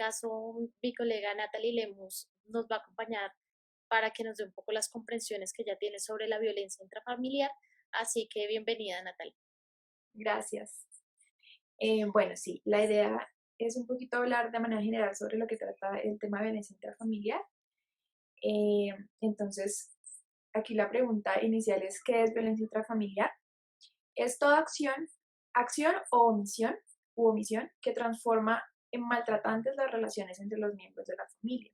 caso, mi colega Natalie Lemus nos va a acompañar para que nos dé un poco las comprensiones que ella tiene sobre la violencia intrafamiliar. Así que bienvenida, Natalie. Gracias. Bueno, sí, la idea es un poquito hablar de manera general sobre lo que trata el tema de violencia intrafamiliar. Eh, entonces, aquí la pregunta inicial es, ¿qué es violencia intrafamiliar? Es toda acción u omisión que transforma en maltratantes las relaciones entre los miembros de la familia.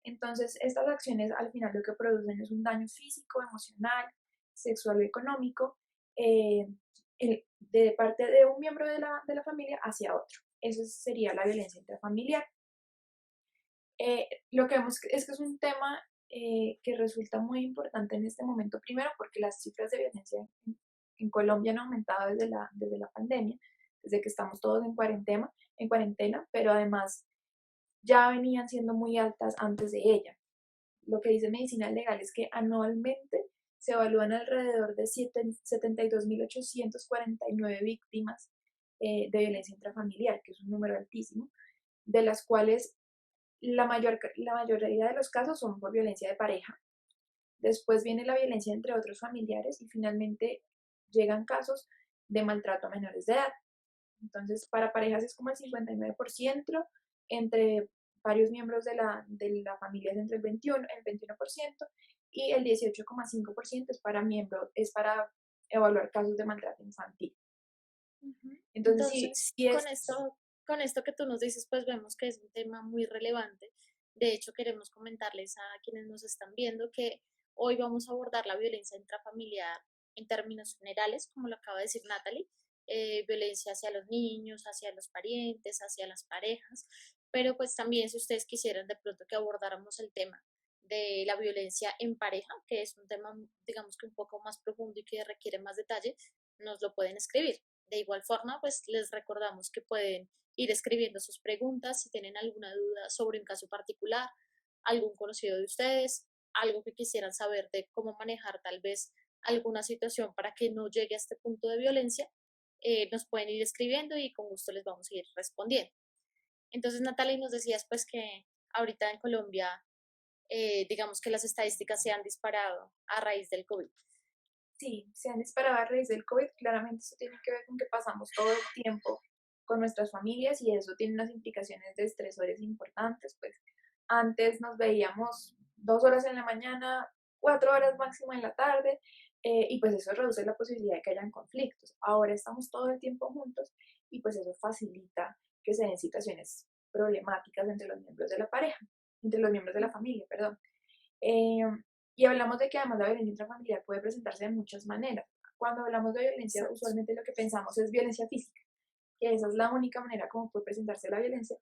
Entonces, estas acciones al final lo que producen es un daño físico, emocional, sexual o económico eh, de parte de un miembro de la familia hacia otro. Eso sería la violencia intrafamiliar. Lo que vemos es que es un tema que resulta muy importante en este momento, primero porque las cifras de violencia en Colombia han aumentado desde la pandemia, desde que estamos todos en cuarentena, pero además ya venían siendo muy altas antes de ella. Lo que dice Medicina Legal es que anualmente se evalúan alrededor de 72.849 víctimas de violencia intrafamiliar, que es un número altísimo, de las cuales la mayoría de los casos son por violencia de pareja. Después viene la violencia entre otros familiares y finalmente llegan casos de maltrato a menores de edad. Entonces, para parejas es como el 59%, entre varios miembros de la familia es entre el 21% y el 18,5% es para evaluar casos de maltrato infantil. Ujú. Entonces, sí, Entonces, sí es, con esto que tú nos dices, pues vemos que es un tema muy relevante. De hecho, queremos comentarles a quienes nos están viendo que hoy vamos a abordar la violencia intrafamiliar en términos generales, como lo acaba de decir Natalie, violencia hacia los niños, hacia los parientes, hacia las parejas, pero pues también si ustedes quisieran de pronto que abordáramos el tema de la violencia en pareja, que es un tema, digamos que un poco más profundo y que requiere más detalle, nos lo pueden escribir. De igual forma, pues les recordamos que pueden ir escribiendo sus preguntas si tienen alguna duda sobre un caso particular, algún conocido de ustedes, algo que quisieran saber de cómo manejar tal vez alguna situación para que no llegue a este punto de violencia, nos pueden ir escribiendo y con gusto les vamos a ir respondiendo. Entonces, Natalie, nos decías pues que ahorita en Colombia, digamos que las estadísticas se han disparado a raíz del COVID. sí, se han disparado a raíz del COVID. Claramente eso tiene que ver con que pasamos todo el tiempo con nuestras familias y eso tiene unas implicaciones de estresores importantes. Pues antes nos veíamos 2 horas en la mañana, 4 horas máximo en la tarde, y pues eso reduce la posibilidad de que hayan conflictos. Ahora estamos todo el tiempo juntos y pues eso facilita que se den situaciones problemáticas entre los miembros de la pareja, entre los miembros de la familia, perdón. Eh, y hablamos de que además la violencia intrafamiliar puede presentarse de muchas maneras. Cuando hablamos de violencia, Exacto. usualmente lo que pensamos es violencia física, que esa es la única manera como puede presentarse la violencia,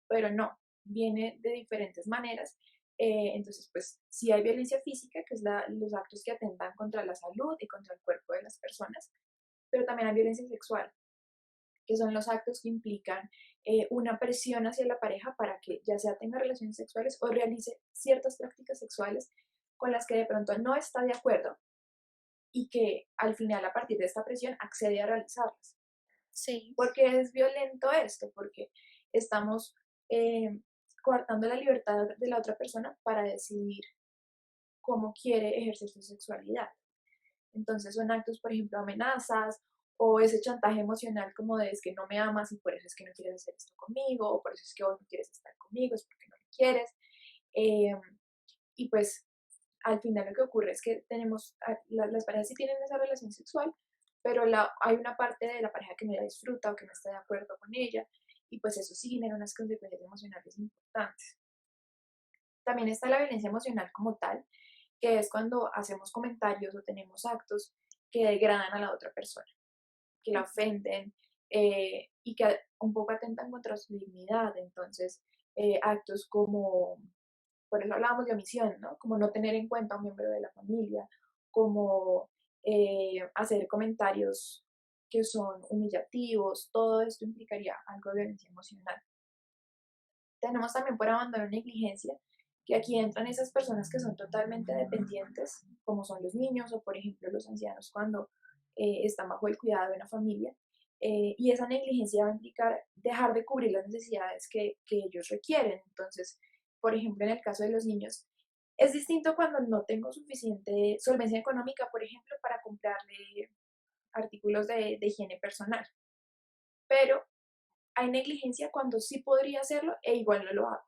pero no, viene de diferentes maneras. Entonces, pues sí hay violencia física, que es los actos que atentan contra la salud y contra el cuerpo de las personas, pero también hay violencia sexual, que son los actos que implican una presión hacia la pareja para que ya sea tenga relaciones sexuales o realice ciertas prácticas sexuales con las que de pronto no está de acuerdo y que al final a partir de esta presión accede a realizarlas. Sí, ¿Por qué es violento esto? Porque estamos eh, coartando la libertad de la otra persona para decidir cómo quiere ejercer su sexualidad. Entonces son actos, por ejemplo, amenazas o ese chantaje emocional como de es que no me amas y por eso es que no quieres hacer esto conmigo, o por eso es que vos no quieres estar conmigo, es porque no me quieres. Eh, y pues al final lo que ocurre es que las parejas sí tienen esa relación sexual, pero hay una parte de la pareja que no la disfruta o que no está de acuerdo con ella, y pues eso sí genera unas consecuencias emocionales importantes. También está la violencia emocional como tal, que es cuando hacemos comentarios o tenemos actos que degradan a la otra persona, que la ofenden y que un poco atentan contra su dignidad. Entonces, actos como, por eso hablábamos de omisión, ¿no? Como no tener en cuenta a un miembro de la familia, como hacer comentarios que son humillativos, todo esto implicaría algo de violencia emocional. Tenemos también por abandono o negligencia, que aquí entran esas personas que son totalmente dependientes, como son los niños o por ejemplo los ancianos cuando están bajo el cuidado de una familia y esa negligencia va a implicar dejar de cubrir las necesidades que ellos requieren. Entonces, por ejemplo, en el caso de los niños, es distinto cuando no tengo suficiente solvencia económica, por ejemplo, para comprarle artículos de higiene personal, pero hay negligencia cuando sí podría hacerlo e igual no lo hago.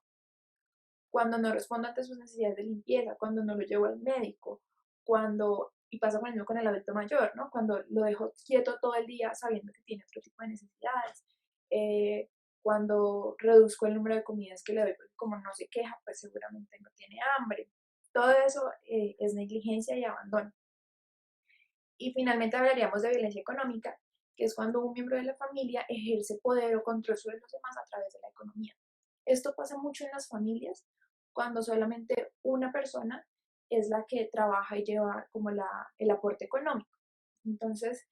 Cuando no respondo ante sus necesidades de limpieza, cuando no lo llevo al médico, cuando, y pasa por ejemplo con el adulto mayor, ¿no? Cuando lo dejo quieto todo el día sabiendo que tiene otro tipo de necesidades, eh, cuando reduzco el número de comidas que le doy, porque como no se queja, pues seguramente no tiene hambre. Todo eso es negligencia y abandono. Y finalmente hablaríamos de violencia económica, que es cuando un miembro de la familia ejerce poder o control sobre los demás a través de la economía. Esto pasa mucho en las familias cuando solamente una persona es la que trabaja y lleva como el aporte económico. Entonces,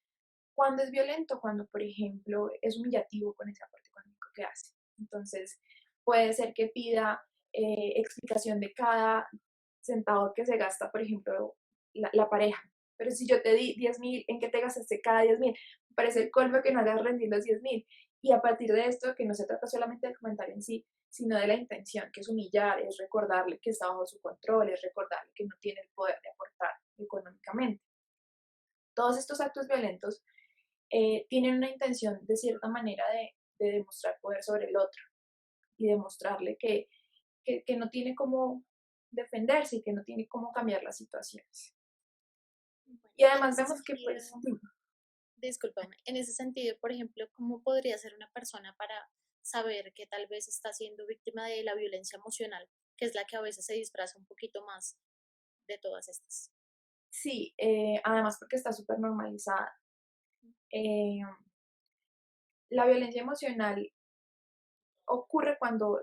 cuando es violento, cuando por ejemplo es humillativo con ese aporte económico que hace. Entonces, puede ser que pida explicación de cada centavo que se gasta, por ejemplo, la pareja. Pero si yo te di 10.000, ¿en qué te gastaste cada 10.000? Me parece el colmo que no hagas rendir los 10.000. Y a partir de esto, que no se trata solamente del comentario en sí, sino de la intención, que es humillar, es recordarle que está bajo su control, es recordarle que no tiene el poder de aportar económicamente. Todos estos actos violentos tienen una intención de cierta manera de demostrar poder sobre el otro y demostrarle que no tiene cómo defenderse y que no tiene cómo cambiar las situaciones. Bueno, Y y en además ese vemos que sentido, pues discúlpame, en ese sentido, por ejemplo, ¿cómo podría ser una persona para saber que tal vez está siendo víctima de la violencia emocional, que es la que a veces se disfraza un poquito más de todas estas? sí, además porque está súper normalizada. Eh, la violencia emocional ocurre cuando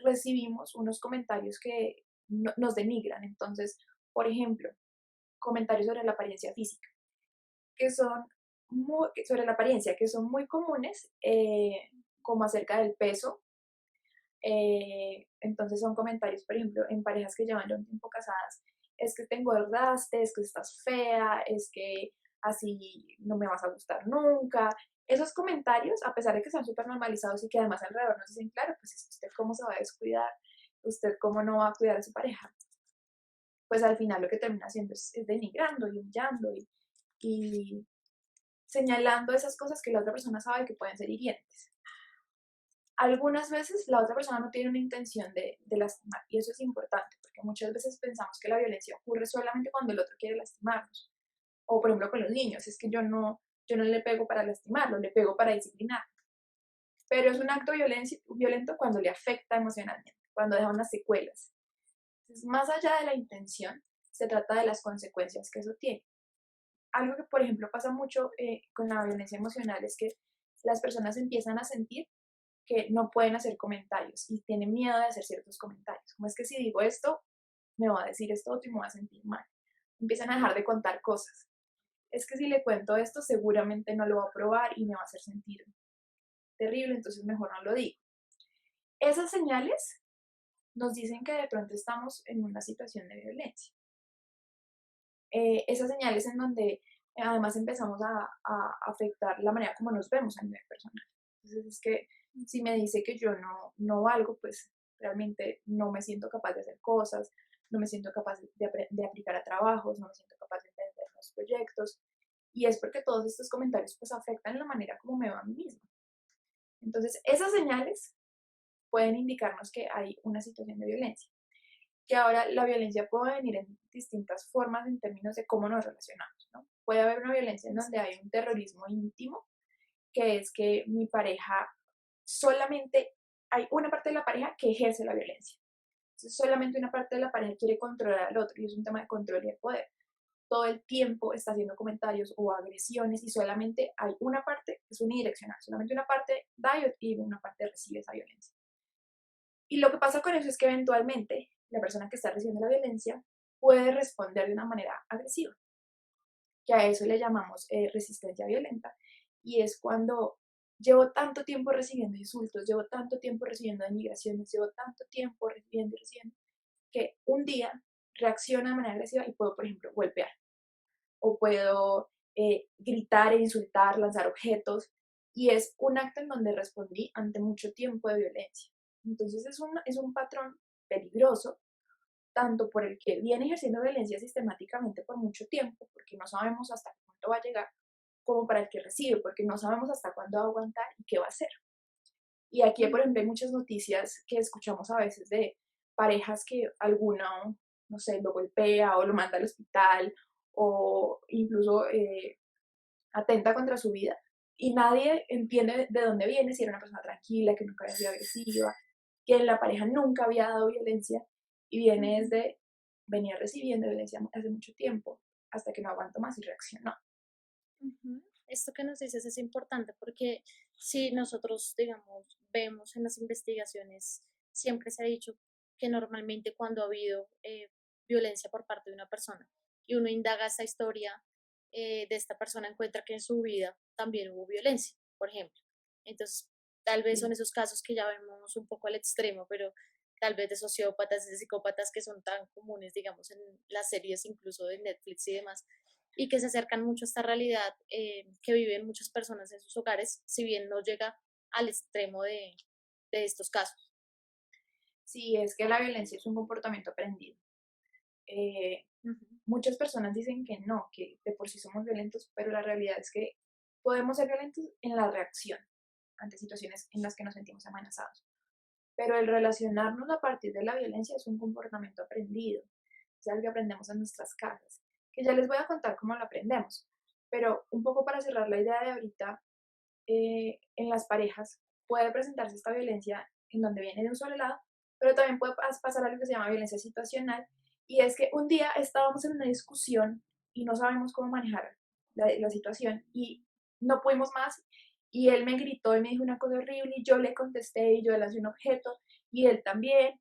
recibimos unos comentarios que nos denigran. Entonces, por ejemplo, comentarios sobre la apariencia física, que son sobre la apariencia, que son muy comunes, como acerca del peso. Entonces son comentarios, por ejemplo, en parejas que llevan ya un tiempo casadas, es que te engordaste, es que estás fea, es que así no me vas a gustar nunca. Esos comentarios, a pesar de que están súper normalizados y que además alrededor nos dicen, claro, pues es usted cómo se va a descuidar, usted cómo no va a cuidar a su pareja, pues al final lo que termina haciendo es denigrando y humillando y señalando esas cosas que la otra persona sabe que pueden ser hirientes. Algunas veces la otra persona no tiene una intención de lastimar y eso es importante porque muchas veces pensamos que la violencia ocurre solamente cuando el otro quiere lastimarnos. O por ejemplo con los niños, es que yo no le pego para lastimarlo, le pego para disciplinar. Pero es un acto violento cuando le afecta emocionalmente, cuando deja unas secuelas. Entonces, más allá de la intención, se trata de las consecuencias que eso tiene. Algo que, por ejemplo, pasa mucho con la violencia emocional es que las personas empiezan a sentir que no pueden hacer comentarios y tienen miedo de hacer ciertos comentarios. Como es que si digo esto, me va a decir esto otro y me va a sentir mal. Empiezan a dejar de contar cosas. Es que si le cuento esto, seguramente no lo va a probar y me va a hacer sentir terrible, entonces mejor no lo digo. Esas señales nos dicen que de pronto estamos en una situación de violencia. Esas señales en donde además empezamos a afectar la manera como nos vemos a nivel personal. Entonces es que si me dice que yo no valgo, pues realmente no me siento capaz de hacer cosas, no me siento capaz de aplicar a trabajos, no me siento capaz de entender los proyectos. Y es porque todos estos comentarios pues afectan la manera como me va a mí misma. Entonces esas señales pueden indicarnos que hay una situación de violencia. Que ahora la violencia puede venir en distintas formas en términos de cómo nos relacionamos, ¿no? Puede haber una violencia en donde hay un terrorismo íntimo, que es que mi pareja solamente, hay una parte de la pareja que ejerce la violencia. Entonces, solamente una parte de la pareja quiere controlar al otro y es un tema de control y de poder. Todo el tiempo está haciendo comentarios o agresiones y solamente hay una parte que es unidireccional, solamente una parte da y una parte recibe esa violencia. Y lo que pasa con eso es que eventualmente la persona que está recibiendo la violencia puede responder de una manera agresiva, que a eso le llamamos resistencia violenta, y es cuando llevo tanto tiempo recibiendo insultos, llevo tanto tiempo recibiendo denigraciones, llevo tanto tiempo recibiendo y recibiendo, que un día reacciona de manera agresiva y puedo, por ejemplo, golpear, o puedo gritar e insultar, lanzar objetos, y es un acto en donde respondí ante mucho tiempo de violencia. Entonces es un patrón peligroso, tanto por el que viene ejerciendo violencia sistemáticamente por mucho tiempo, porque no sabemos hasta cuándo va a llegar, como para el que recibe, porque no sabemos hasta cuándo va a aguantar y qué va a hacer. Y aquí, por ejemplo, hay muchas noticias que escuchamos a veces de parejas que alguno, no sé, lo golpea o lo manda al hospital o incluso atenta contra su vida y nadie entiende de dónde viene, si era una persona tranquila, que nunca había sido agresiva, que en la pareja nunca había dado violencia y viene Ujú. desde, venía recibiendo violencia hace mucho tiempo hasta que no aguantó más y reaccionó. Ujú. Esto que nos dices es importante porque si nosotros, digamos, vemos en las investigaciones, siempre se ha dicho que normalmente cuando ha habido violencia por parte de una persona y uno indaga esta historia de esta persona, encuentra que en su vida también hubo violencia, por ejemplo. Entonces, tal vez son Sí, esos casos que ya vemos un poco al extremo, pero tal vez de sociópatas, de psicópatas que son tan comunes, digamos, en las series incluso de Netflix y demás y que se acercan mucho a esta realidad que viven muchas personas en sus hogares, si bien no llega al extremo de estos casos. sí, es que la violencia es un comportamiento aprendido. Eh, Ujú. Muchas personas dicen que no, que de por sí somos violentos, pero la realidad es que podemos ser violentos en la reacción ante situaciones en las que nos sentimos amenazados. Pero el relacionarnos a partir de la violencia es un comportamiento aprendido, es algo que aprendemos en nuestras casas, que ya les voy a contar cómo lo aprendemos. Pero un poco para cerrar la idea de ahorita, en las parejas puede presentarse esta violencia en donde viene de un solo lado, pero también puede pasar algo que se llama violencia situacional, y es que un día estábamos en una discusión y no sabemos cómo manejar la situación y no pudimos más y él me gritó y me dijo una cosa horrible y yo le contesté y yo le lancé un objeto y él también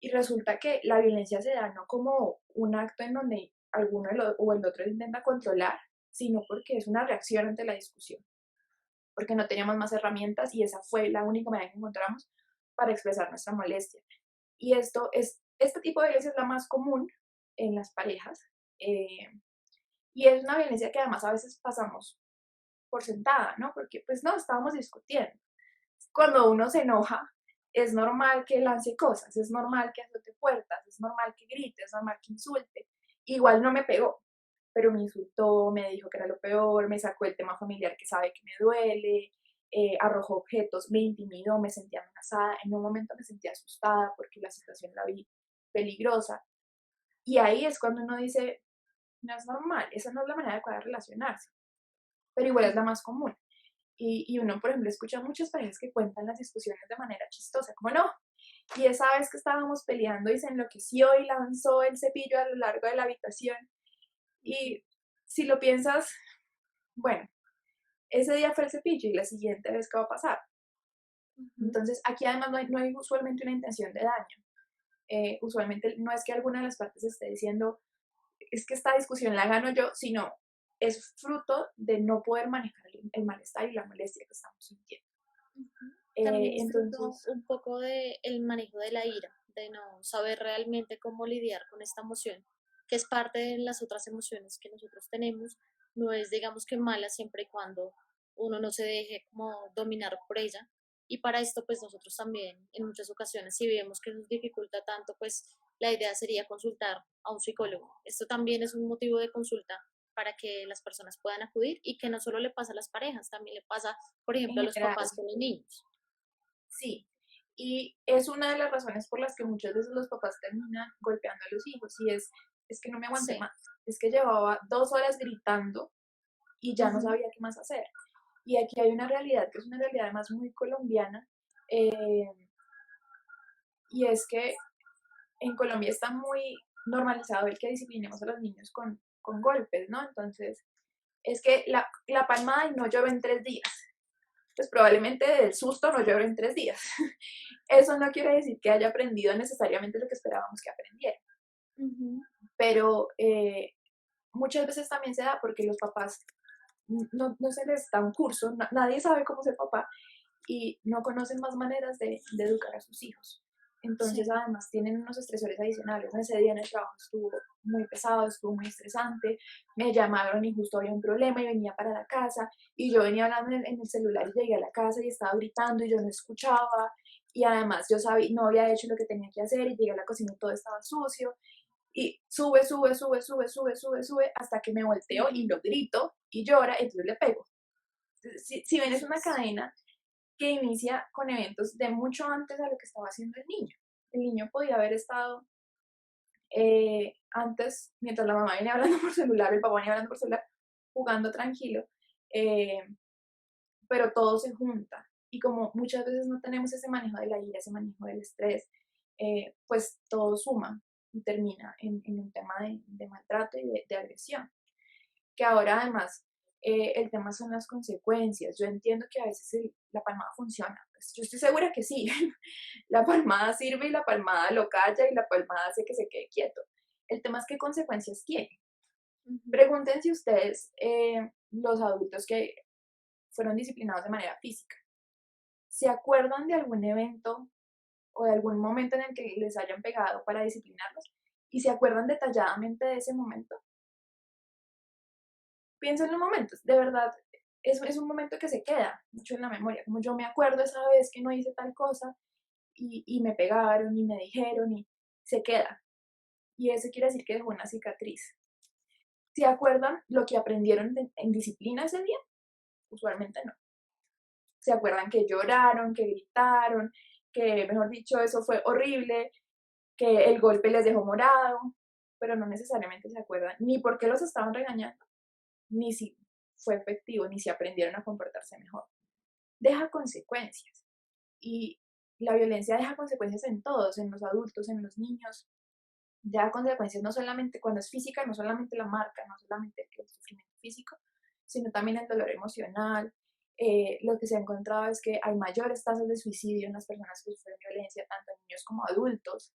y resulta que la violencia se da no como un acto en donde alguno o el otro intenta controlar, sino porque es una reacción ante la discusión porque no teníamos más herramientas y esa fue la única manera que encontramos para expresar nuestra molestia. Y este tipo de violencia es la más común en las parejas y es una violencia que además a veces pasamos por sentada, ¿no? Porque pues no, estábamos discutiendo. Cuando uno se enoja, es normal que lance cosas, es normal que azote puertas, es normal que grite, es normal que insulte. Igual no me pegó, pero me insultó, me dijo que era lo peor, me sacó el tema familiar que sabe que me duele, arrojó objetos, me intimidó, me sentía amenazada, en un momento me sentía asustada porque la situación la vi peligrosa. Y ahí es cuando uno dice, no es normal, esa no es la manera adecuada de relacionarse, pero igual es la más común. Y uno, por ejemplo, escucha muchas parejas que cuentan las discusiones de manera chistosa, como no, y esa vez que estábamos peleando y se enloqueció y lanzó el cepillo a lo largo de la habitación. Y si lo piensas, bueno, ese día fue el cepillo y la siguiente vez, ¿qué va a pasar? Ujú. Entonces, aquí además no hay usualmente una intención de daño. Usualmente no es que alguna de las partes esté diciendo, es que esta discusión la gano yo, sino es fruto de no poder manejar el malestar y la molestia que estamos sintiendo. Ujú. También es fruto Entonces, un poco de el manejo de la ira, de no saber realmente cómo lidiar con esta emoción, que es parte de las otras emociones que nosotros tenemos. No es, digamos que mala siempre y cuando uno no se deje como dominar por ella. Y para esto, pues nosotros también, en muchas ocasiones, si vemos que nos dificulta tanto, pues la idea sería consultar a un psicólogo. Esto también es un motivo de consulta para que las personas puedan acudir y que no solo le pasa a las parejas, también le pasa, por ejemplo, a en los general, papás con los niños. sí. Y es una de las razones por las que muchas veces los papás terminan golpeando a los hijos y es que no me aguanté Sí. más. Es que llevaba 2 horas gritando y ya no Ujú. sabía qué más hacer. Y aquí hay una realidad que es una realidad además muy colombiana eh, y es que en Colombia está muy normalizado el que disciplinemos a los niños con golpes, ¿no? Entonces, es que la palmada y no llover en 3 días. Pues probablemente del susto no llore en 3 días. Eso no quiere decir que haya aprendido necesariamente lo que esperábamos que aprendiera, Ujú. pero muchas veces también se da porque los papás no se les da un curso, nadie sabe cómo ser papá y no conocen más maneras de educar a sus hijos. Entonces, Sí. además, tienen unos estresores adicionales, ¿no? Ese día en el trabajo estuvo muy pesado, estuvo muy estresante, me llamaron y justo había un problema y venía para la casa, y yo venía hablando en el celular y llegué a la casa y estaba gritando y yo no escuchaba, y además yo sabía, no había hecho lo que tenía que hacer y llegué a la cocina y todo estaba sucio, y sube, hasta que me volteo y Ujú. lo grito y llora, entonces le pego. Entonces, si ven, es una Jesús. cadena que inicia con eventos de mucho antes de lo que estaba haciendo el niño. El niño podía haber estado antes, mientras la mamá venía hablando por celular, el papá venía hablando por celular, jugando tranquilo, eh, pero todo se junta. Y como muchas veces no tenemos ese manejo de la ira, ese manejo del estrés, pues todo suma y termina en un tema de maltrato y de agresión. Que ahora además el tema son las consecuencias. Yo entiendo que a veces la palmada funciona. Pues yo estoy segura que sí. La palmada sirve y la palmada lo calla y la palmada hace que se quede quieto. El tema es qué consecuencias tiene. Ujú. Pregúntense ustedes, los adultos que fueron disciplinados de manera física, ¿se acuerdan de algún evento o de algún momento en el que les hayan pegado para disciplinarlos? ¿Y se acuerdan detalladamente de ese momento? Pienso en los momentos, de verdad, es un momento que se queda mucho en la memoria, como yo me acuerdo esa vez que no hice tal cosa y me pegaron y me dijeron y se queda. Y eso quiere decir que dejó una cicatriz. ¿Se acuerdan lo que aprendieron en disciplina ese día? Usualmente no. ¿Se acuerdan que lloraron, que gritaron, que mejor dicho eso fue horrible, que el golpe les dejó morado? Pero no necesariamente se acuerdan ni por qué los estaban regañando, ni si fue efectivo, ni si aprendieron a comportarse mejor. Deja consecuencias. Y la violencia deja consecuencias en todos, en los adultos, en los niños. Deja consecuencias no solamente cuando es física, no solamente la marca, no solamente el sufrimiento físico, sino también el dolor emocional. Lo que se ha encontrado es que hay mayores tasas de suicidio en las personas que sufren violencia, tanto en niños como adultos.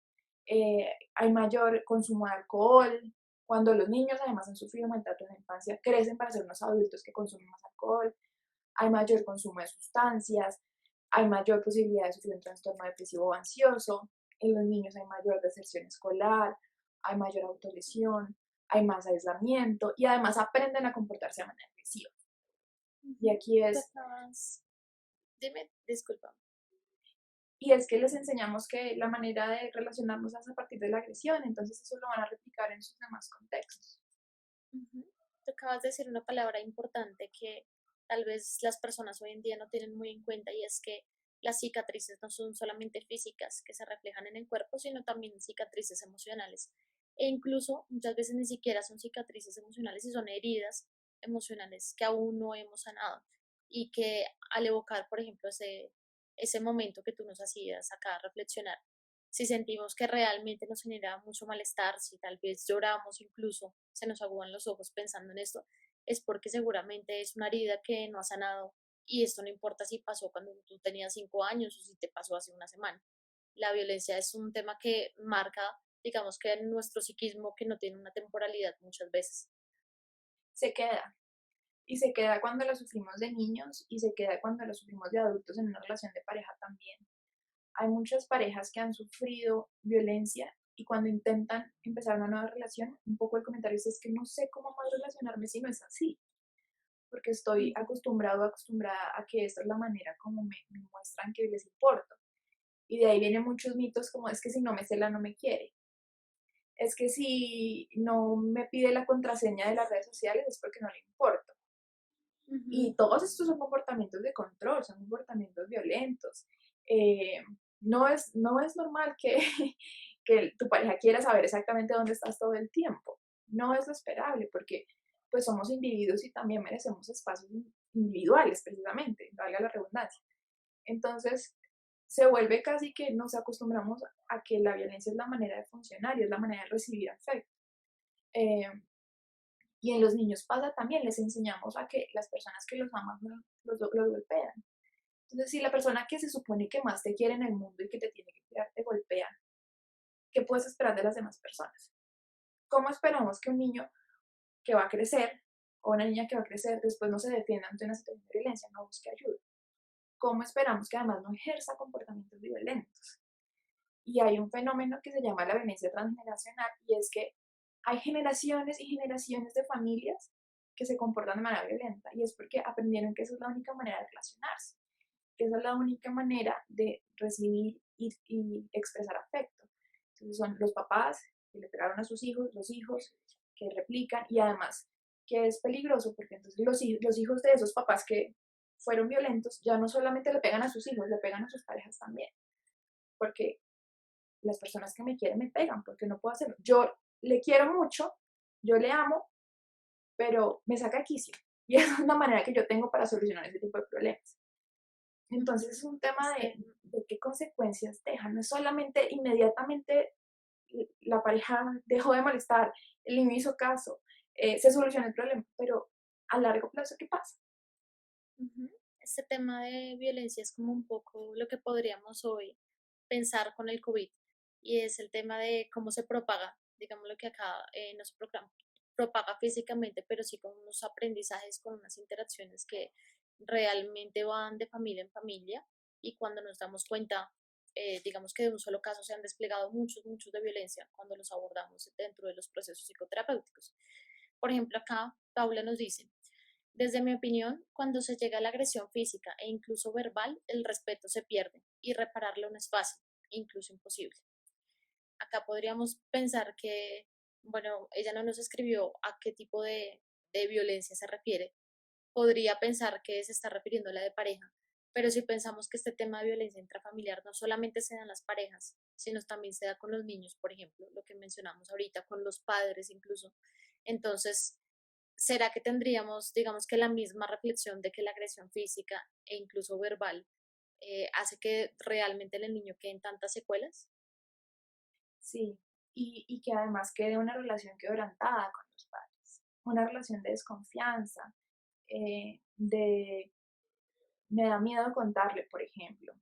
Hay mayor consumo de alcohol. Cuando los niños además han sufrido maltrato en la infancia, crecen para ser unos adultos que consumen más alcohol. Hay mayor consumo de sustancias, hay mayor posibilidad de sufrir un trastorno depresivo o ansioso, en los niños hay mayor deserción escolar, hay mayor autolesión, hay más aislamiento y además aprenden a comportarse de manera agresiva. Y Ujú. aquí Tú es, acabas. Dime, disculpa. y es que les enseñamos que la manera de relacionarnos es a partir de la agresión, entonces eso lo van a replicar en sus demás contextos. Ujú. Tú acabas de decir una palabra importante que tal vez las personas hoy en día no tienen muy en cuenta y es que las cicatrices no son solamente físicas que se reflejan en el cuerpo, sino también cicatrices emocionales. E incluso muchas veces ni siquiera son cicatrices emocionales y son heridas emocionales que aún no hemos sanado y que al evocar, por ejemplo, ese momento que tú nos hacías acá reflexionar, si sentimos que realmente nos genera mucho malestar, si tal vez lloramos incluso, se nos agudan los ojos pensando en esto, es porque seguramente es una herida que no ha sanado y esto no importa si pasó cuando tú tenías 5 años o si te pasó hace una semana. La violencia es un tema que marca, digamos que en nuestro psiquismo que no tiene una temporalidad muchas veces. Se queda, y se queda cuando lo sufrimos de niños y se queda cuando lo sufrimos de adultos en una relación de pareja también. Hay muchas parejas que han sufrido violencia y cuando intentan empezar una nueva relación, un poco el comentario es que no sé cómo más relacionarme si no es así, porque estoy Ujú. acostumbrado, acostumbrada a que esta es la manera como me muestran que les importo. Y de ahí vienen muchos mitos como es que si no me cela no me quiere, es que si no me pide la contraseña de las redes sociales es porque no le importo. Ujú. Y todos estos son comportamientos de control, son comportamientos violentos. Eh, no es normal que, que tu pareja quiera saber exactamente dónde estás todo el tiempo. No es lo esperable porque pues somos individuos y también merecemos espacios individuales, precisamente, valga la redundancia. Entonces, se vuelve casi que nos acostumbramos a que la violencia es la manera de funcionar y es la manera de recibir afecto. Eh, y en los niños pasa también, les enseñamos a que las personas que los aman los golpean. Entonces, si la persona que se supone que más te quiere en el mundo y que te tiene que cuidar te golpea, ¿qué puedes esperar de las demás personas? ¿Cómo esperamos que un niño que va a crecer o una niña que va a crecer después no se defienda ante una situación de violencia, no busque ayuda? ¿Cómo esperamos que además no ejerza comportamientos violentos? Y hay un fenómeno que se llama la violencia transgeneracional y es que hay generaciones y generaciones de familias que se comportan de manera violenta y es porque aprendieron que esa es la única manera de relacionarse, que esa es la única manera de recibir y expresar afecto. Entonces son los papás que le pegaron a sus hijos, los hijos que replican y además que es peligroso porque entonces los hijos de esos papás que fueron violentos ya no solamente le pegan a sus hijos, le pegan a sus parejas también, porque las personas que me quieren me pegan, porque no puedo hacerlo. Yo le quiero mucho, yo le amo, pero me saca quicio. Y esa es la manera que yo tengo para solucionar ese tipo de problemas. Entonces es un tema Sí. de qué consecuencias deja. No es solamente inmediatamente la pareja dejó de molestar, el niño hizo caso, se soluciona el problema, pero a largo plazo, ¿qué pasa? Ujú. Este tema de violencia es como un poco lo que podríamos hoy pensar con el COVID y es el tema de cómo se propaga, digamos lo que acá no se propaga físicamente, pero sí con unos aprendizajes, con unas interacciones que realmente van de familia en familia y cuando nos damos cuenta, digamos que de un solo caso se han desplegado muchos de violencia cuando los abordamos dentro de los procesos psicoterapéuticos. Por ejemplo, acá Paula nos dice, desde mi opinión, cuando se llega a la agresión física e incluso verbal, el respeto se pierde y repararlo no es fácil, incluso imposible. Acá podríamos pensar que, bueno, ella no nos escribió a qué tipo de violencia se refiere. Podría pensar que se está refiriendo a la de pareja, pero si pensamos que este tema de violencia intrafamiliar no solamente se da en las parejas, sino también se da con los niños, por ejemplo, lo que mencionamos ahorita, con los padres incluso, entonces ¿será que tendríamos, digamos que la misma reflexión de que la agresión física e incluso verbal hace que realmente en el niño queden tantas secuelas? Sí, y que además quede una relación quebrantada con los padres, una relación de desconfianza, de me da miedo contarle, por ejemplo,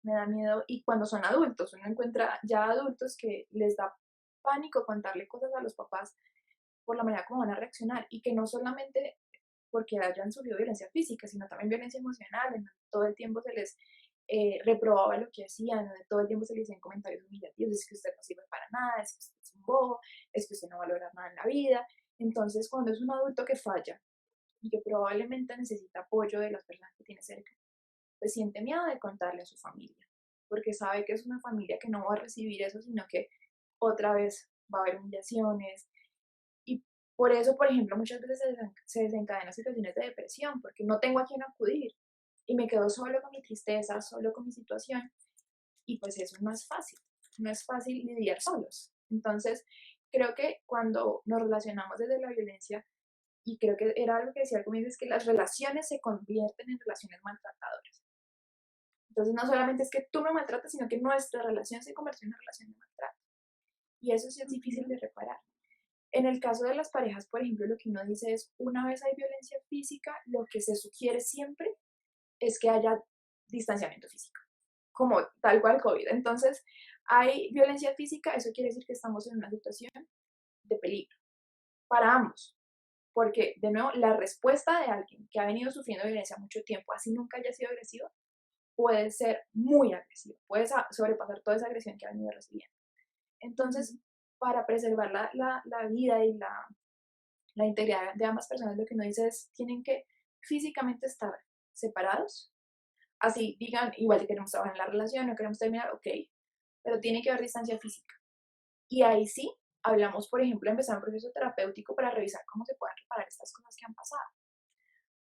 me da miedo, y cuando son adultos, uno encuentra ya adultos que les da pánico contarle cosas a los papás por la manera como van a reaccionar y que no solamente porque hayan sufrido violencia física, sino también violencia emocional, en donde todo el tiempo se les reprobaba lo que hacían, donde todo el tiempo se les hacían comentarios humillativos, es que usted no sirve para nada, es que usted es un bobo, es que usted no va a lograr nada en la vida. Entonces, cuando es un adulto que falla y que probablemente necesita apoyo de las personas que tiene cerca, pues siente miedo de contarle a su familia, porque sabe que es una familia que no va a recibir eso, sino que otra vez va a haber humillaciones, y por eso, por ejemplo, muchas veces se desencadenan situaciones de depresión, porque no tengo a quién acudir y me quedo solo con mi tristeza, solo con mi situación, y pues eso no es fácil, no es fácil lidiar solos. Entonces, creo que cuando nos relacionamos desde la violencia, y creo que era algo que decía al comienzo, es que las relaciones se convierten en relaciones maltratadoras. Entonces, no solamente es que tú me maltratas, sino que nuestra relación se convirtió en una relación de maltrato. Y eso sí es difícil Ujú. de reparar. En el caso de las parejas, por ejemplo, lo que uno dice es, una vez hay violencia física, lo que se sugiere siempre es que haya distanciamiento físico, como tal cual COVID. Entonces, hay violencia física, eso quiere decir que estamos en una situación de peligro para ambos, porque de nuevo, la respuesta de alguien que ha venido sufriendo violencia mucho tiempo, así nunca haya sido agresivo, puede ser muy agresivo, puede sobrepasar toda esa agresión que ha venido recibiendo. Entonces, Ujú. para preservar la vida y la integridad de ambas personas, lo que uno dice es, tienen que físicamente estar separados, así digan, igual queremos trabajar en la relación, no queremos terminar, ok, pero tiene que haber distancia física. Y ahí sí, hablamos, por ejemplo, de empezar un proceso terapéutico para revisar cómo se pueden reparar estas cosas que han pasado.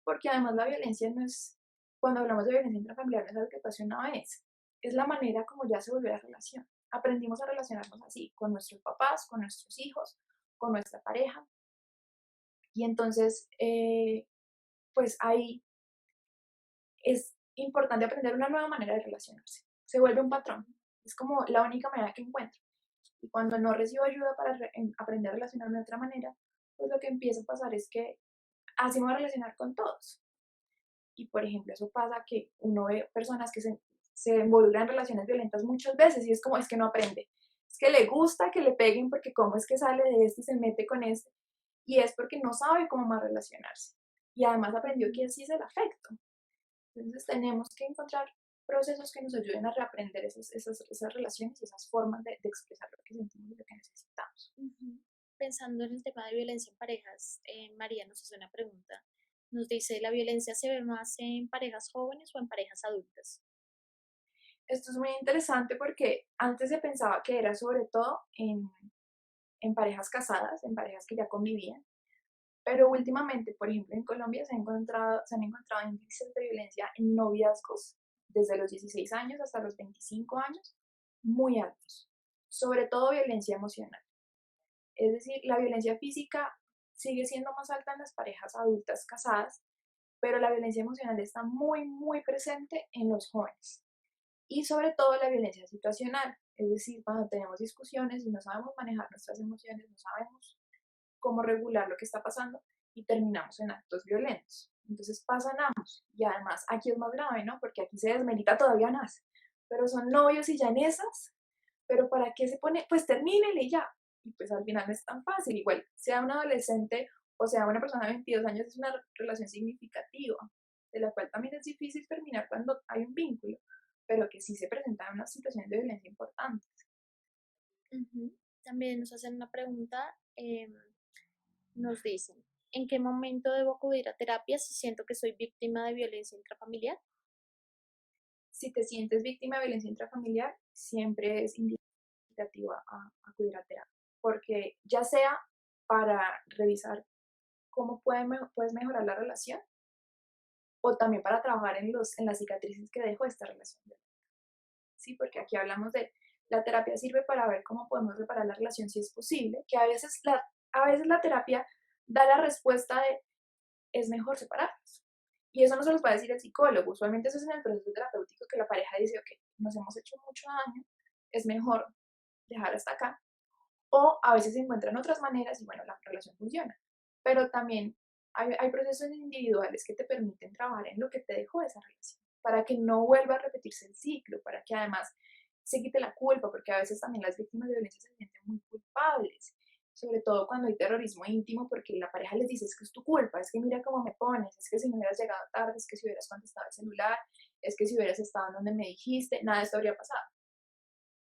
Porque además la violencia no es, cuando hablamos de violencia intrafamiliar, no es algo que pase una vez, es la manera como ya se volvió la relación. Aprendimos a relacionarnos así, con nuestros papás, con nuestros hijos, con nuestra pareja. Y entonces, pues ahí es importante aprender una nueva manera de relacionarse. Se vuelve un patrón. Es como la única manera que encuentro. Y cuando no recibo ayuda para aprender a relacionarme de otra manera, pues lo que empieza a pasar es que así me voy a relacionar con todos. Y por ejemplo, eso pasa que uno ve personas que se involucran en relaciones violentas muchas veces y es como, es que no aprende. Es que le gusta que le peguen porque cómo es que sale de este y se mete con este. Y es porque no sabe cómo más relacionarse. Y además aprendió que así es el afecto. Entonces tenemos que encontrar procesos que nos ayuden a reaprender esas relaciones y esas formas de expresar lo que sentimos y lo que necesitamos. Ujú. Pensando en el tema de violencia en parejas, María nos hace una pregunta. Nos dice, ¿la violencia se ve más en parejas jóvenes o en parejas adultas? Esto es muy interesante porque antes se pensaba que era sobre todo en parejas casadas, en parejas que ya convivían, pero últimamente, por ejemplo, en Colombia se han encontrado índices de violencia en noviazgos desde los 16 años hasta los 25 años muy altos, sobre todo violencia emocional. Es decir, la violencia física sigue siendo más alta en las parejas adultas casadas, pero la violencia emocional está muy, muy presente en los jóvenes. Y sobre todo la violencia situacional, es decir, cuando tenemos discusiones y no sabemos manejar nuestras emociones, no sabemos cómo regular lo que está pasando y terminamos en actos violentos. Entonces pasan ambos. Y además aquí es más grave, ¿no? Porque aquí se desmerita todavía más. Pero son novios y ya en esas, pero ¿para qué se pone? Pues termínele y ya. Y pues al final no es tan fácil. Igual, sea un adolescente o sea una persona de 22 años, es una relación significativa, de la cual también es difícil terminar cuando hay un vínculo, pero que sí se presentan unas situaciones de violencia importantes. Ujú. También nos hacen una pregunta, nos dicen, ¿en qué momento debo acudir a terapia si siento que soy víctima de violencia intrafamiliar? Si te sientes víctima de violencia intrafamiliar, siempre es indicativo a acudir a terapia, porque ya sea para revisar cómo puedes mejorar la relación o también para trabajar en las cicatrices que dejó esta relación. ¿Sí? Porque aquí hablamos de la terapia sirve para ver cómo podemos reparar la relación si es posible, que a veces la terapia da la respuesta de es mejor separarnos. Y eso no se los va a decir el psicólogo, usualmente eso es en el proceso terapéutico que la pareja dice, ok, nos hemos hecho mucho daño, es mejor dejar hasta acá. O a veces se encuentran otras maneras y bueno, la relación funciona. Pero también hay procesos individuales que te permiten trabajar en lo que te dejó esa relación, para que no vuelva a repetirse el ciclo, para que además se quite la culpa, porque a veces también las víctimas de violencia se sienten muy culpables, sobre todo cuando hay terrorismo íntimo, porque la pareja les dice, es que es tu culpa, es que mira cómo me pones, es que si no hubieras llegado tarde, es que si hubieras contestado el celular, es que si hubieras estado en donde me dijiste, nada de esto habría pasado.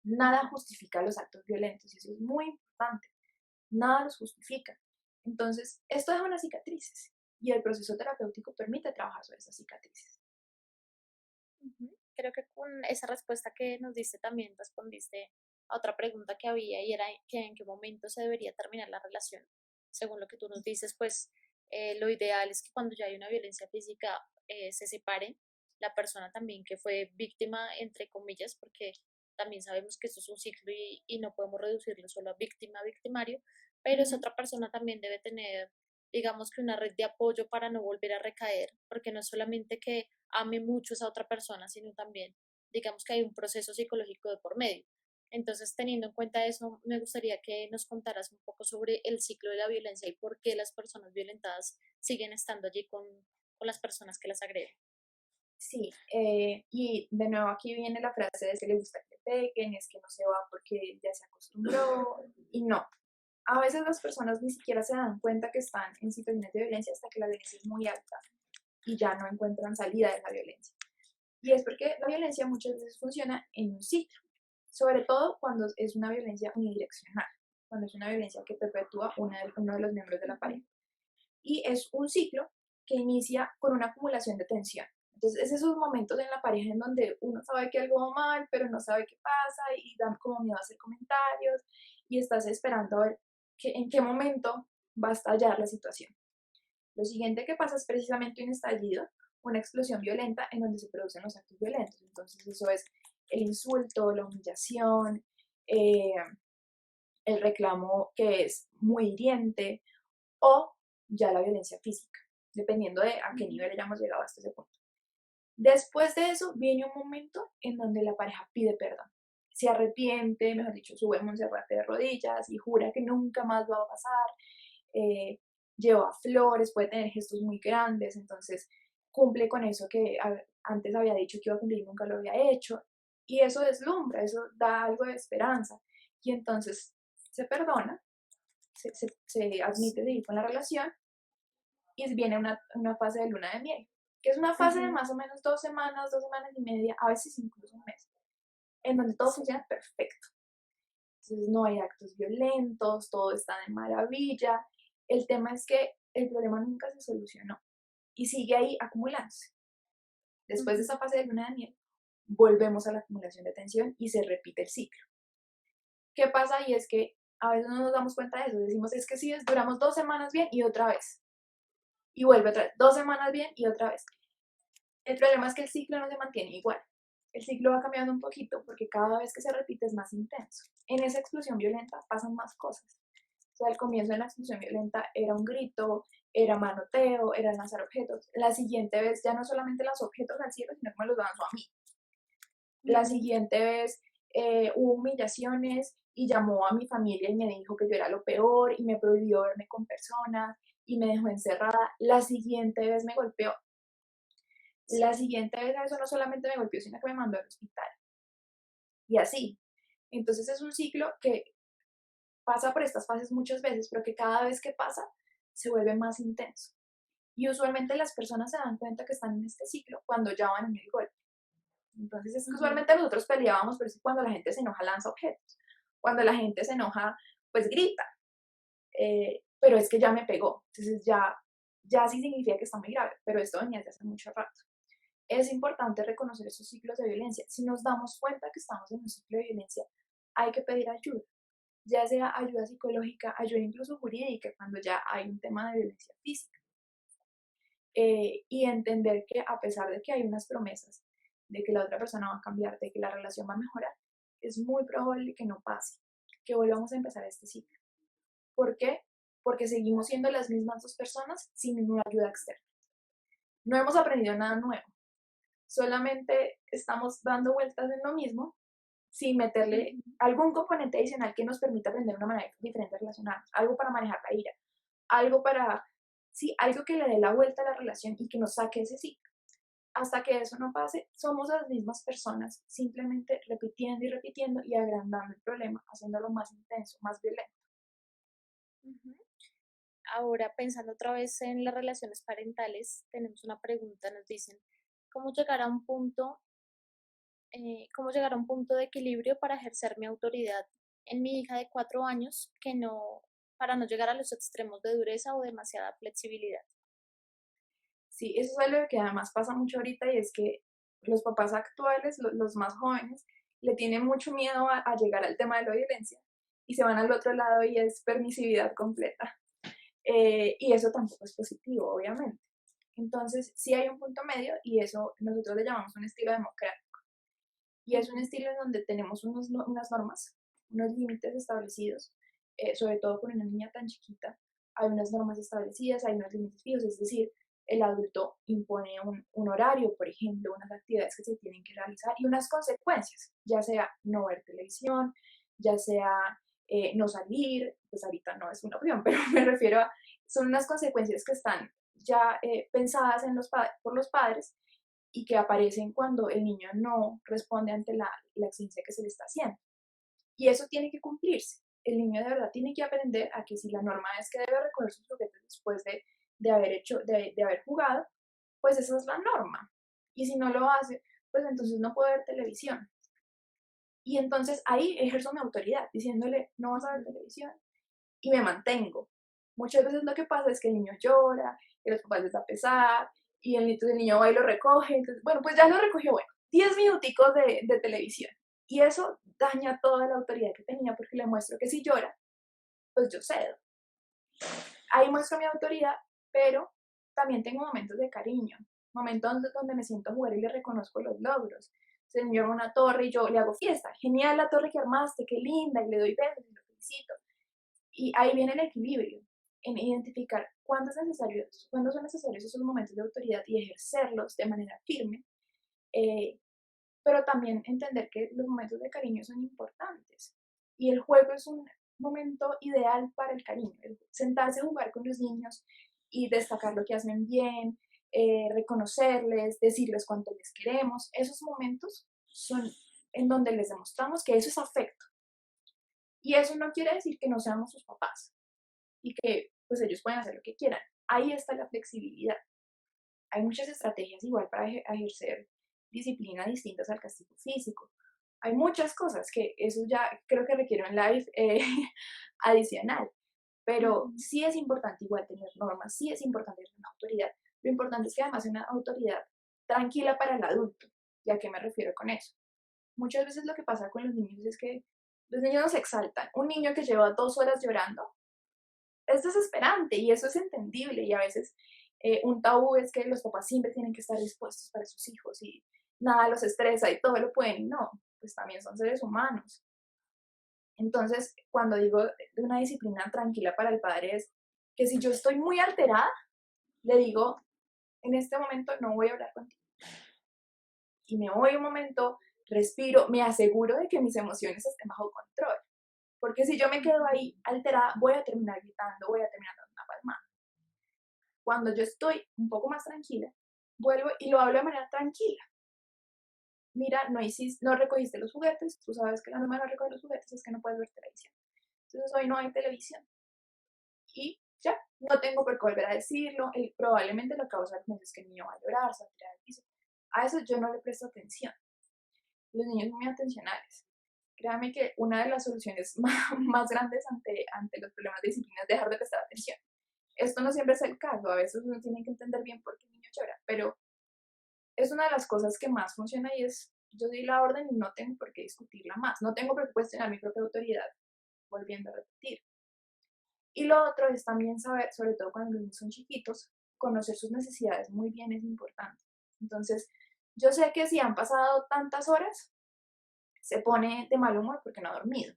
Nada justifica los actos violentos y eso es muy importante. Nada los justifica. Entonces, esto deja unas cicatrices y el proceso terapéutico permite trabajar sobre esas cicatrices. Ujú. Creo que con esa respuesta que nos diste también respondiste a otra pregunta que había y era que en qué momento se debería terminar la relación. Según lo que tú nos dices, pues lo ideal es que cuando ya hay una violencia física se separe la persona también que fue víctima, entre comillas, porque también sabemos que esto es un ciclo y no podemos reducirlo solo a víctima, victimario, pero esa Ujú. otra persona también debe tener, digamos que una red de apoyo para no volver a recaer, porque no es solamente que ame mucho a esa otra persona, sino también, digamos que hay un proceso psicológico de por medio. Entonces, teniendo en cuenta eso, me gustaría que nos contaras un poco sobre el ciclo de la violencia y por qué las personas violentadas siguen estando allí con las personas que las agreden. Sí, y de nuevo aquí viene la frase de que le gusta que le peguen, es que no se va porque ya se acostumbró, y no. A veces las personas ni siquiera se dan cuenta que están en situaciones de violencia hasta que la violencia es muy alta y ya no encuentran salida de la violencia. Y es porque la violencia muchas veces funciona en un ciclo, sobre todo cuando es una violencia unidireccional, cuando es una violencia que perpetúa uno de los miembros de la pareja. Y es un ciclo que inicia con una acumulación de tensión. Entonces, es esos momentos en la pareja en donde uno sabe que algo va mal, pero no sabe qué pasa y dan como miedo a hacer comentarios y estás esperando a ver en qué momento va a estallar la situación. Lo siguiente que pasa es precisamente un estallido, una explosión violenta en donde se producen los actos violentos. Entonces eso es el insulto, la humillación, eh, el reclamo que es muy hiriente o ya la violencia física, dependiendo de a qué nivel hayamos llegado hasta ese punto. Después de eso viene un momento en donde la pareja pide perdón. Se arrepiente, mejor dicho, sube a Monserrate de rodillas y jura que nunca más va a pasar. eh, Lleva flores, puede tener gestos muy grandes, entonces cumple con eso que antes había dicho que iba a cumplir y nunca lo había hecho. Y eso deslumbra, eso da algo de esperanza. Y entonces se perdona, se admite seguir con la relación y viene una fase de luna de miel. que es una fase de Ujú. más o menos 2 semanas y media, a veces incluso un mes, en donde todo Sí. funciona perfecto. Entonces no hay actos violentos, todo está de maravilla. El tema es que el problema nunca se solucionó y sigue ahí acumulándose. Después de Ujú. esa fase de luna de miel, volvemos a la acumulación de tensión y se repite el ciclo. ¿Qué pasa? Y es que a veces no nos damos cuenta de eso. Decimos, es que sí, duramos 2 semanas bien y otra vez. Y vuelve otra vez. 2 semanas bien y otra vez. El problema es que el ciclo no se mantiene igual. El ciclo va cambiando un poquito porque cada vez que se repite es más intenso. En esa explosión violenta pasan más cosas. O sea, al comienzo de la explosión violenta era un grito, era manoteo, era lanzar objetos. La siguiente vez ya no solamente lanzó objetos al cielo, sino que me los lanzó a mí. La Ujú. siguiente vez hubo humillaciones y llamó a mi familia y me dijo que yo era lo peor y me prohibió verme con personas y me dejó encerrada. La siguiente vez me golpeó. La Sí. siguiente vez eso no solamente me golpeó, sino que me mandó al hospital. Y así. Entonces es un ciclo que pasa por estas fases muchas veces, pero que cada vez que pasa se vuelve más intenso. Y usualmente las personas se dan cuenta que están en este ciclo cuando ya van en el golpe. Entonces es que Ujú. usualmente nosotros peleábamos, pero es que cuando la gente se enoja lanza objetos. Cuando la gente se enoja, pues grita. Pero es que ya me pegó. Entonces ya sí significa que está muy grave, pero esto venía desde hace mucho rato. Es importante reconocer esos ciclos de violencia. Si nos damos cuenta que estamos en un ciclo de violencia, hay que pedir ayuda, ya sea ayuda psicológica, ayuda incluso jurídica, cuando ya hay un tema de violencia física. Y entender que a pesar de que hay unas promesas de que la otra persona va a cambiar, de que la relación va a mejorar, es muy probable que no pase, que volvamos a empezar este ciclo. ¿Por qué? Porque seguimos siendo las mismas dos personas sin ninguna ayuda externa. No hemos aprendido nada nuevo, solamente estamos dando vueltas en lo mismo sin meterle Ujú. algún componente adicional que nos permita aprender de una manera diferente a relacionarnos, algo para manejar la ira, algo para, sí, algo que le dé la vuelta a la relación y que nos saque ese ciclo. Hasta que eso no pase, somos las mismas personas, simplemente repitiendo y repitiendo y agrandando el problema, haciéndolo más intenso, más violento. Ujú. Ahora, pensando otra vez en las relaciones parentales, tenemos una pregunta, nos dicen, ¿cómo llegar a un punto, cómo llegar a un punto de equilibrio para ejercer mi autoridad en mi hija de 4 años para no llegar a los extremos de dureza o demasiada flexibilidad? Sí, eso es algo que además pasa mucho ahorita y es que los papás actuales, los más jóvenes, le tienen mucho miedo a llegar al tema de la violencia y se van al otro lado y es permisividad completa. Y eso tampoco es positivo, obviamente. Entonces, sí hay un punto medio y eso nosotros le llamamos un estilo democrático. Y es un Ujú. estilo en donde tenemos unas normas, unos límites establecidos, sobre todo con una niña tan chiquita. Hay unas normas establecidas, hay unos límites fijos, es decir, el adulto impone un horario, por ejemplo, unas actividades que se tienen que realizar y unas consecuencias, ya sea no ver televisión, ya sea no salir, pues ahorita no es una opción, pero me refiero a, son unas consecuencias que están ya pensadas por los padres y que aparecen cuando el niño no responde ante la exigencia que se le está haciendo. Y eso tiene que cumplirse. El niño de verdad tiene que aprender a que si la norma es que debe recoger sus juguetes después de haber de haber jugado, pues esa es la norma. Y si no lo hace, pues entonces no puede ver televisión. Y entonces ahí ejerzo mi autoridad, diciéndole, no vas a ver Ujú. televisión, y me mantengo. Muchas veces lo que pasa es que el niño llora, que los papás les da pesar, y el niño va y lo recoge. Entonces, bueno, pues ya lo recogió, bueno, 10 minuticos de televisión. Y eso daña toda la autoridad que tenía porque le muestro que si llora, pues yo cedo. Ahí muestro mi autoridad, pero también tengo momentos de cariño, momentos donde me siento a jugar y le reconozco los logros. Se me lleva una torre y yo le hago fiesta. Genial la torre que armaste, qué linda, y le doy besos y lo felicito. Y ahí viene el equilibrio, en identificar cuándo son necesarios esos momentos de autoridad y ejercerlos de manera firme, eh, pero también entender que los momentos de cariño son importantes. Y el juego es un momento ideal para el cariño, sentarse a jugar con los niños y destacar lo que hacen bien, reconocerles, decirles cuánto les queremos. Esos momentos son en donde les demostramos que eso es afecto. Y eso no quiere decir que no seamos sus papás y que pues ellos pueden hacer lo que quieran. Ahí está la flexibilidad. Hay muchas estrategias igual para ejercer disciplina distintas al castigo físico. Hay muchas cosas que eso ya creo que requiere un live adicional, pero Ujú. sí es importante igual tener normas, sí es importante tener una autoridad. Lo importante es que además sea una autoridad tranquila para el adulto. ¿Y a qué me refiero con eso? Muchas veces lo que pasa con los niños es que los niños nos exaltan. Un niño que lleva 2 horas llorando es desesperante y eso es entendible y a veces un tabú es que los papás siempre tienen que estar dispuestos para sus hijos y nada los estresa y todo lo pueden. No, pues también son seres humanos. Entonces, cuando digo de una disciplina tranquila para el padre es que si yo estoy muy alterada, le digo, en este momento no voy a hablar contigo. Y me voy un momento, respiro, me aseguro de que mis emociones estén bajo control. Porque si yo me quedo Ujú. ahí alterada, voy a terminar gritando, voy a terminar dando una palmada. Cuando yo estoy un poco más tranquila, vuelvo y lo hablo de manera tranquila. Mira, no recogiste los juguetes, tú sabes que la norma de no recoger los juguetes es que no puedes ver televisión. Entonces hoy no hay televisión. Y ya, no tengo por qué volver a decirlo. Probablemente lo que va a pasar es que el niño va a llorar, se va a tirar al piso. A eso yo no le presto atención. Los niños son muy atencionales. Créame que una de las soluciones más grandes ante los problemas de disciplina es dejar de prestar atención. Esto no siempre es el caso, a veces uno tiene que entender bien por qué el niño llora, pero es una de las cosas que más funciona y es, yo di la orden y no tengo por qué discutirla más, no tengo por qué cuestionar mi propia autoridad, volviendo a repetir. Y lo otro es también saber, sobre todo cuando los niños son chiquitos, conocer sus necesidades muy bien es importante. Entonces, yo sé que si han pasado tantas horas, se pone de mal humor porque no ha dormido.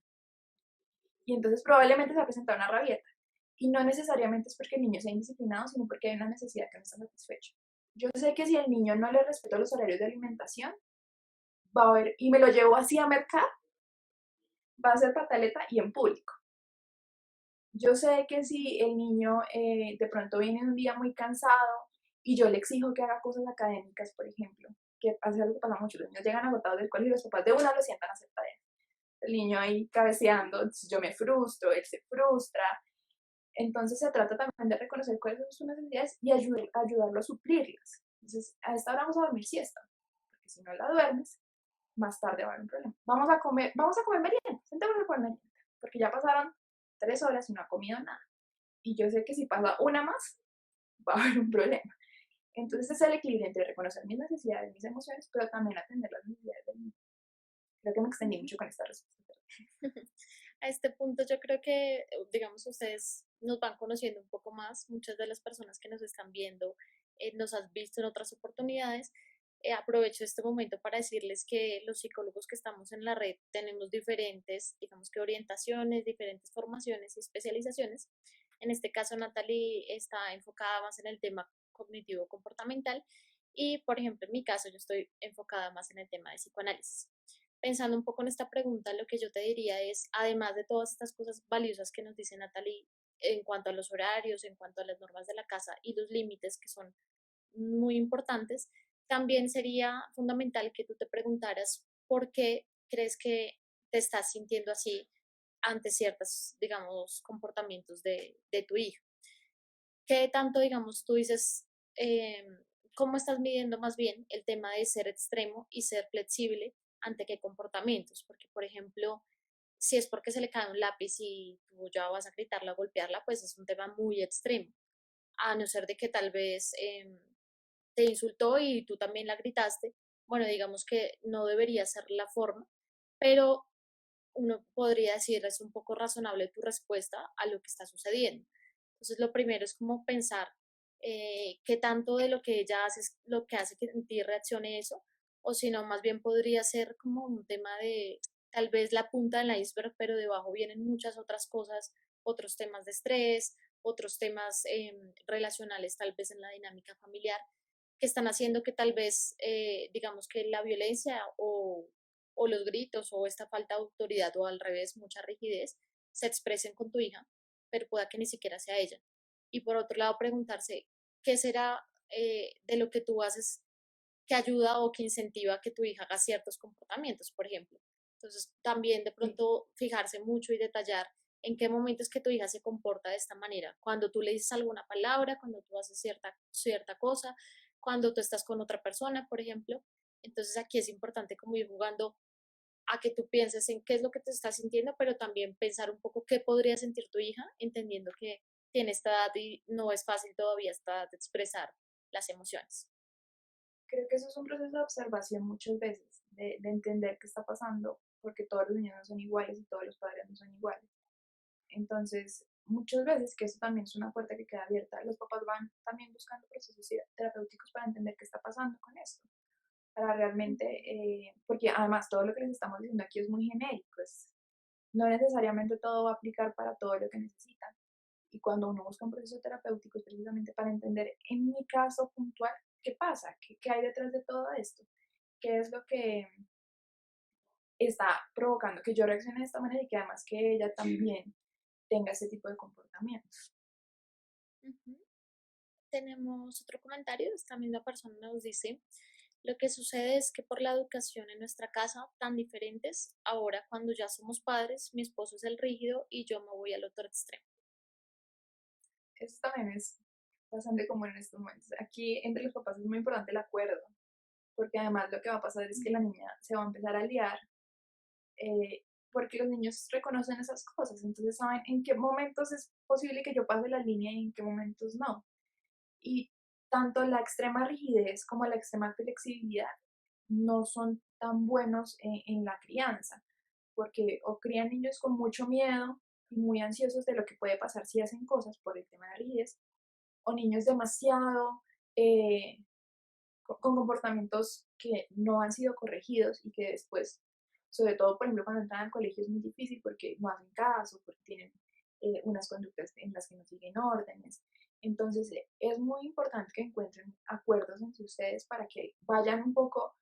Y entonces probablemente se va a presentar una rabieta. Y no necesariamente es porque el niño sea indisciplinado, sino porque hay una necesidad que no está satisfecha. Yo sé que si el niño no le respeta los horarios de alimentación, va a haber, y me lo llevo así a mercar, va a ser pataleta y en público. Yo sé que si el niño de pronto viene un día muy cansado y yo le exijo que haga cosas académicas, por ejemplo, que hace algo que pasa mucho, los niños llegan agotados del colegio y los papás de una lo sientan a hacer tareas. El niño ahí cabeceando, entonces yo me frustro, él se frustra. Entonces se trata también de reconocer cuáles son sus necesidades y ayudarlo a suplirlas. Entonces, a esta hora vamos a dormir siesta, porque si no la duermes, más tarde va a haber un problema. Vamos a comer merienda, sentémonos a comer merienda, porque ya pasaron 3 horas y no ha comido nada. Y yo sé que si pasa una más, va a haber un problema. Entonces es el equilibrio entre reconocer mis necesidades, mis emociones, pero también atender las necesidades del niño. Creo que me extendí Ujú. mucho con esta respuesta. A este punto yo creo que, digamos, ustedes nos van conociendo un poco más, muchas de las personas que nos están viendo nos has visto en otras oportunidades. Aprovecho este momento para decirles que los psicólogos que estamos en la red tenemos diferentes, digamos que orientaciones, diferentes formaciones y especializaciones. En este caso, Natalie está enfocada más en el tema cognitivo comportamental y, por ejemplo, en mi caso, yo estoy enfocada más en el tema de psicoanálisis. Pensando un poco en esta pregunta, lo que yo te diría es, además de todas estas cosas valiosas que nos dice Natalie en cuanto a los horarios, en cuanto a las normas de la casa y los límites que son muy importantes, también sería fundamental que tú te preguntaras por qué crees que te estás sintiendo así ante ciertos, digamos, comportamientos de tu hijo. ¿Qué tanto, digamos, tú dices, cómo estás midiendo más bien el tema de ser extremo y ser flexible ante qué comportamientos? Porque, por ejemplo, si es porque se le cae un lápiz y tú ya vas a gritarla o golpearla, pues es un tema muy extremo. A no ser de que tal vez te insultó y tú también la gritaste, bueno, digamos que no debería ser la forma, pero uno podría decir es un poco razonable tu respuesta a lo que está sucediendo. Entonces, lo primero es como pensar qué tanto de lo que ella hace es lo que hace que en ti reaccione eso, o si no, más bien podría ser como un tema de tal vez la punta del iceberg, pero debajo vienen muchas otras cosas, otros temas de estrés, otros temas relacionales tal vez en la dinámica familiar, que están haciendo que tal vez, digamos que la violencia o los gritos o esta falta de autoridad o al revés, mucha rigidez, se expresen con tu hija, pero pueda que ni siquiera sea ella. Y por otro lado, preguntarse qué será de lo que tú haces que ayuda o que incentiva que tu hija haga ciertos comportamientos, por ejemplo. Entonces, también de Sí. pronto fijarse mucho y detallar en qué momentos que tu hija se comporta de esta manera. Cuando tú le dices alguna palabra, cuando tú haces cierta cosa, cuando tú estás con otra persona, por ejemplo. Entonces aquí es importante como ir jugando a que tú pienses en qué es lo que te estás sintiendo, pero también pensar un poco qué podría sentir tu hija, entendiendo que tiene esta edad y no es fácil todavía esta edad de expresar las emociones. Creo que eso es un proceso de observación muchas veces, de entender qué está pasando, porque todos los niños no son iguales y todos los padres no son iguales. Entonces, muchas veces, que eso también es una puerta que queda abierta, los papás van también buscando procesos terapéuticos para entender qué está pasando con esto, para realmente, Ujú. porque además todo lo que les estamos diciendo aquí es muy genérico, no necesariamente todo va a aplicar para todo lo que necesitan. Y cuando uno busca un proceso terapéutico es precisamente para entender, en mi caso puntual, qué pasa, qué hay detrás de todo esto, qué es lo que está provocando que yo reaccione de esta manera y que además que ella también tenga ese tipo de comportamientos. Ujú. Tenemos otro comentario, esta misma persona nos dice, lo que sucede es que por la educación en nuestra casa, tan diferentes, ahora cuando ya somos padres, mi esposo es el rígido y yo me voy al otro extremo. Eso también es bastante común en estos momentos. Aquí entre los papás es muy importante el acuerdo, porque además lo que va a pasar es que la niña se va a empezar a liar, porque los niños reconocen esas cosas, entonces saben en qué momentos es posible que yo pase la línea y en qué momentos no. Y tanto la extrema rigidez como la extrema flexibilidad no son tan buenos en la crianza, porque o crían niños con mucho miedo y muy ansiosos de lo que puede pasar si hacen cosas por el tema de rigidez, o niños demasiado eh, con comportamientos que no han sido corregidos y que después, sobre todo, por ejemplo, cuando entran al colegio es muy difícil porque no hacen caso, porque tienen unas conductas en las que no siguen órdenes. Entonces, es muy importante que encuentren acuerdos entre ustedes para que vayan un poco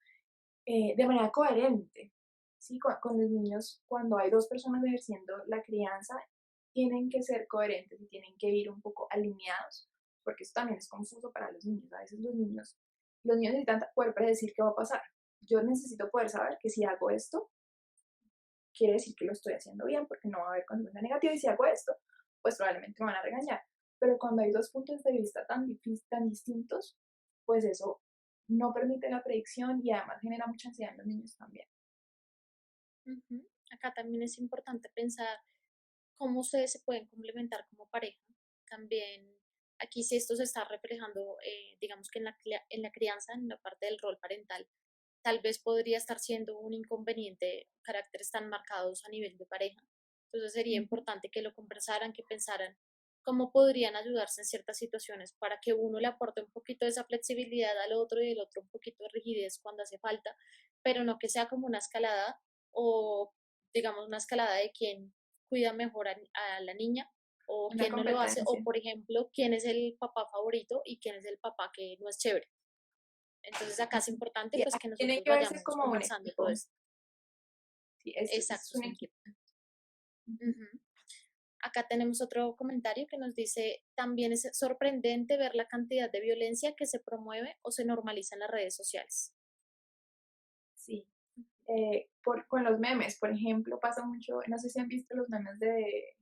de manera coherente. ¿Sí? Con los niños, cuando hay dos personas ejerciendo la crianza, tienen que ser coherentes y tienen que ir un poco alineados, porque eso también es confuso para los niños. A veces los niños necesitan poder predecir qué va a pasar. Yo necesito poder saber que si hago esto, quiere decir que lo estoy haciendo bien, porque no va a haber consecuencia negativa, y si hago esto, pues probablemente me van a regañar. Pero cuando hay dos puntos de vista tan distintos, pues eso no permite la predicción y además genera mucha ansiedad en los niños también. Ujú. Acá también es importante pensar cómo ustedes se pueden complementar como pareja. También aquí si esto se está reflejando, digamos que en la crianza, en la parte del rol parental, tal vez podría estar siendo un inconveniente caracteres tan marcados a nivel de pareja. Entonces sería Ujú. importante que lo conversaran, que pensaran cómo podrían ayudarse en ciertas situaciones para que uno le aporte un poquito de esa flexibilidad al otro y el otro un poquito de rigidez cuando hace falta, pero no que sea como una escalada o digamos una escalada de quién cuida mejor a la niña o Una quién no lo hace, o competencia. por ejemplo, quién es el papá favorito y quién es el papá que no es chévere. Entonces acá es Ujú. importante Sí, pues que tiene nosotros que verse vayamos como un conversando todo equipo. esto. Sí, es Exacto, es un un equipo. equipo. Ujú. Ujú. Acá tenemos otro comentario que nos dice, también es sorprendente ver la cantidad de violencia que se promueve o se normaliza en las redes sociales. Sí. Con los memes, por ejemplo, pasa mucho, no sé si han visto los memes de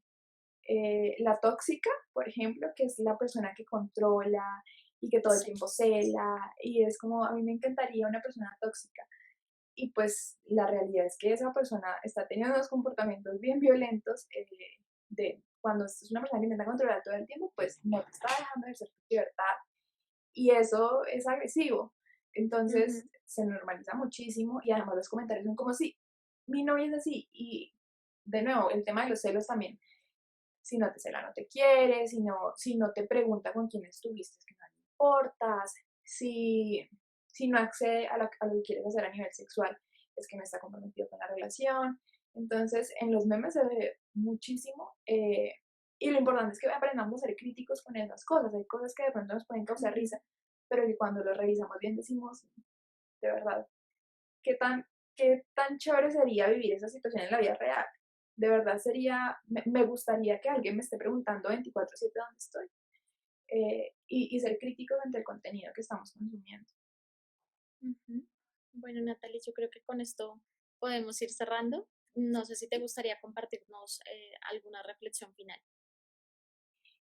la tóxica, por ejemplo, que es la persona que controla y que todo el Sí. tiempo cela, y es como, a mí me encantaría una persona tóxica. Y pues la realidad es que esa persona está teniendo unos comportamientos bien violentos, de cuando es una persona que intenta controlar todo el tiempo, pues no te está dejando ejercer tu libertad y eso es agresivo. Ujú. Entonces se normaliza muchísimo y además los comentarios son como si mi novia es así y de nuevo el tema de los celos también. Si no te cela no te quiere, si no te pregunta con quién estuviste es que no le importas, si no accede a lo que quieres hacer a nivel sexual es que no está comprometido con la relación. Entonces en los memes se ve muchísimo y lo importante es que aprendamos a ser críticos con esas cosas. Hay cosas que de pronto nos pueden causar Ujú. risa, pero que cuando lo revisamos bien decimos, de verdad, ¿qué tan, qué tan chévere sería vivir esa situación en la vida real? De verdad sería, me gustaría que alguien me esté preguntando 24/7 dónde estoy y ser críticos ante el contenido que estamos consumiendo. Ujú. Bueno, Natalie, yo creo que con esto podemos ir cerrando. No sé si te gustaría compartirnos alguna reflexión final.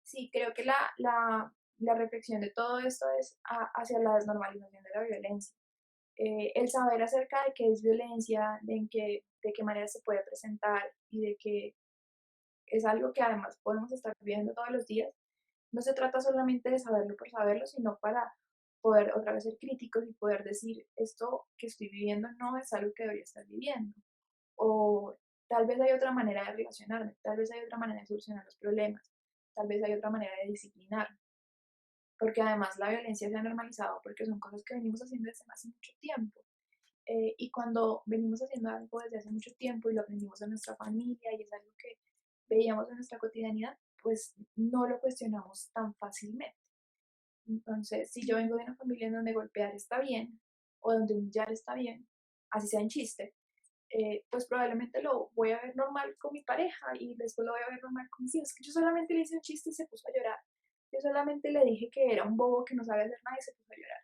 Sí, creo que la reflexión de todo esto es hacia la desnormalización de la violencia. El saber acerca de qué es violencia, de qué manera se puede presentar y de que es algo que además podemos estar viviendo todos los días. No se trata solamente de saberlo por saberlo, sino para poder otra vez ser críticos y poder decir, esto que estoy viviendo no es algo que debería estar viviendo. O tal vez hay otra manera de relacionarme, tal vez hay otra manera de solucionar los problemas, tal vez hay otra manera de disciplinar, porque además la violencia se ha normalizado porque son cosas que venimos haciendo desde hace mucho tiempo. Y cuando venimos haciendo algo desde hace mucho tiempo y lo aprendimos en nuestra familia y es algo que veíamos en nuestra cotidianidad, pues no lo cuestionamos tan fácilmente. Entonces, si yo vengo de una familia en donde golpear está bien o donde humillar está bien, así sea en chiste, pues probablemente lo voy a ver normal con mi pareja y después lo voy a ver normal con mis hijos. Que yo solamente le hice un chiste y se puso a llorar. Yo solamente le dije que era un bobo que no sabe hacer nada y se puso a llorar.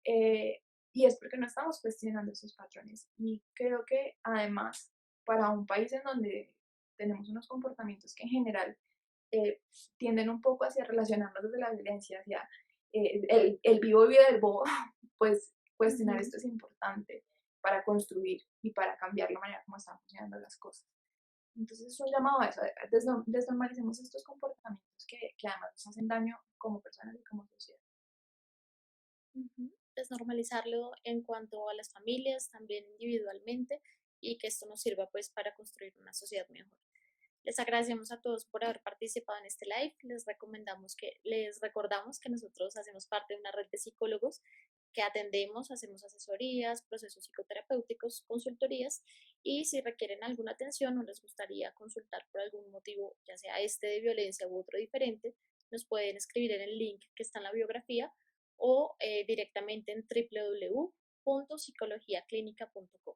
Eh, y es porque no estamos cuestionando esos patrones. Y creo que además, para un país en donde tenemos unos comportamientos que en general eh, tienden un poco hacia relacionarnos desde la violencia, hacia el vivo vive del bobo, pues cuestionar Ujú. esto es importante para construir y para cambiar la manera como están funcionando las cosas. Entonces es un llamado a eso, desnormalicemos estos comportamientos que además nos hacen daño como personas y como sociedad. Ujú. Desnormalizarlo en cuanto a las familias, también individualmente, y que esto nos sirva pues para construir una sociedad mejor. Les agradecemos a todos por haber participado en este live. Les recordamos que nosotros hacemos parte de una red de psicólogos que atendemos, hacemos asesorías, procesos psicoterapéuticos, consultorías y si requieren alguna atención o les gustaría consultar por algún motivo, ya sea este de violencia u otro diferente, nos pueden escribir en el link que está en la biografía o directamente en www.psicologiaclinica.com.